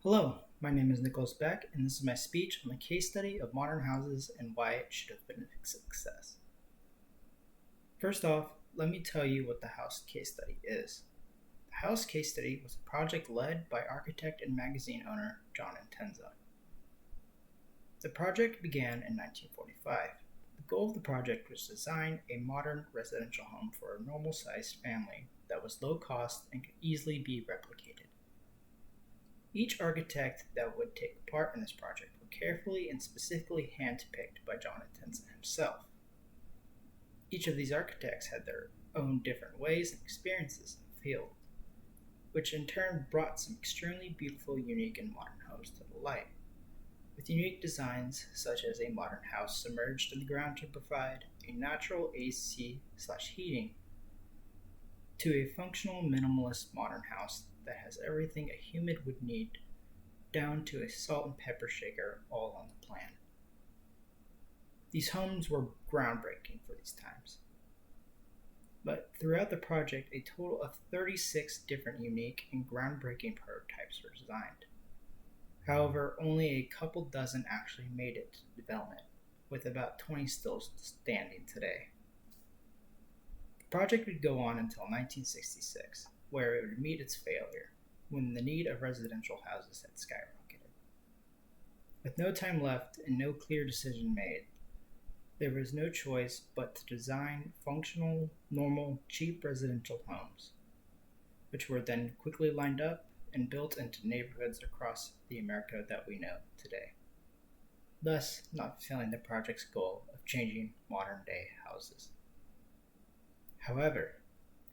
Hello, my name is Nicholas Beck, and this is my speech on the case study of modern houses and why it should have been a success. First off, let me tell you what the house case study is. The house case study was a project led by architect and magazine owner John Intenza. The project began in 1945. The goal of the project was to design a modern residential home for a normal-sized family that was low cost and could easily be replicated. Each architect that would take part in this project were carefully and specifically handpicked by John Intenza himself. Each of these architects had their own different ways and experiences in the field, which in turn brought some extremely beautiful, unique, and modern homes to the light, with unique designs such as a modern house submerged in the ground to provide a natural AC/heating to a functional minimalist modern house that has everything a human would need down to a salt and pepper shaker all on the plan. These homes were groundbreaking for these times. But throughout the project, a total of 36 different unique and groundbreaking prototypes were designed. However, only a couple dozen actually made it to development, with about 20 still standing today. The project would go on until 1966, where it would meet its failure, when the need of residential houses had skyrocketed. With no time left and no clear decision made, there was no choice but to design functional, normal, cheap residential homes, which were then quickly lined up and built into neighborhoods across the America that we know today, thus not fulfilling the project's goal of changing modern-day houses. However,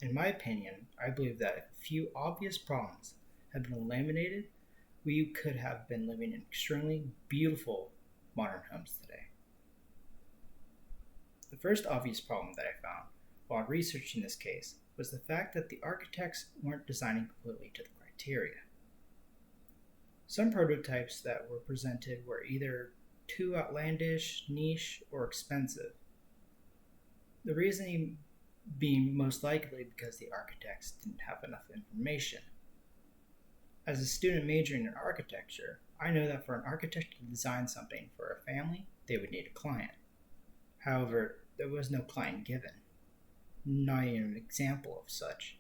in my opinion, I believe that if a few obvious problems had been eliminated, we could have been living in extremely beautiful modern homes today. The first obvious problem that I found while researching this case was the fact that the architects weren't designing completely to the criteria. Some prototypes that were presented were either too outlandish, niche, or expensive. The reasoning being most likely because the architects didn't have enough information. As a student majoring in architecture, I know that for an architect to design something for a family, they would need a client. However, there was no client given, not even an example of such.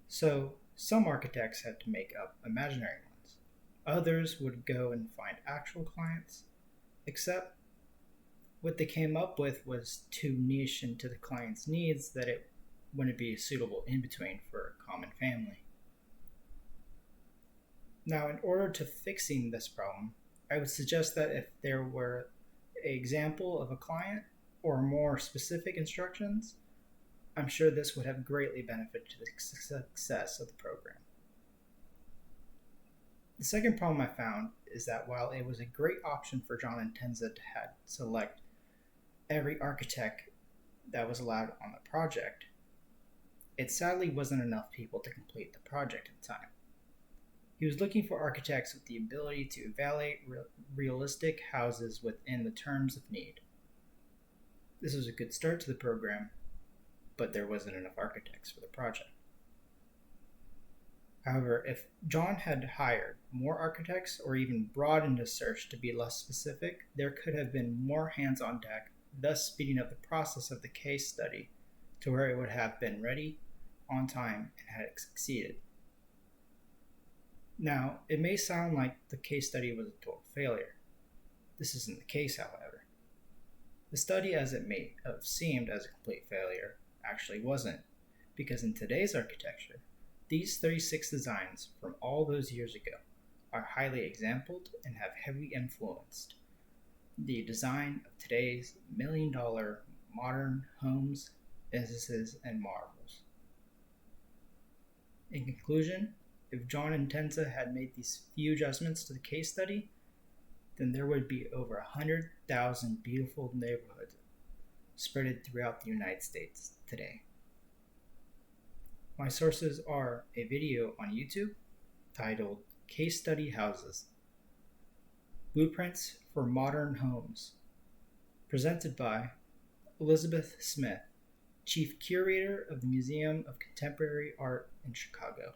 So, some architects had to make up imaginary ones. Others would go and find actual clients, except what they came up with was too niche into the client's needs that it wouldn't be a suitable in-between for a common family. Now, in order to fixing this problem, I would suggest that if there were an example of a client or more specific instructions, I'm sure this would have greatly benefited to the success of the program. The second problem I found is that while it was a great option for John Intenza to select every architect that was allowed on the project, it sadly wasn't enough people to complete the project in time. He was looking for architects with the ability to evaluate realistic houses within the terms of need. This was a good start to the program, but there wasn't enough architects for the project. However, if John had hired more architects or even broadened his search to be less specific, there could have been more hands on deck, thus speeding up the process of the case study to where it would have been ready, on time, and had succeeded. Now, it may sound like the case study was a total failure. This isn't the case, however. The study, as it may have seemed as a complete failure, actually wasn't, because in today's architecture, these 36 designs from all those years ago are highly exampled and have heavily influenced the design of today's million-dollar modern homes, businesses, and marvels. In conclusion, if John Intenza had made these few adjustments to the case study, then there would be over 100,000 beautiful neighborhoods spread throughout the United States today. My sources are a video on YouTube titled Case Study Houses, Blueprints for Modern Homes, presented by Elizabeth Smith, Chief Curator of the Museum of Contemporary Art in Chicago.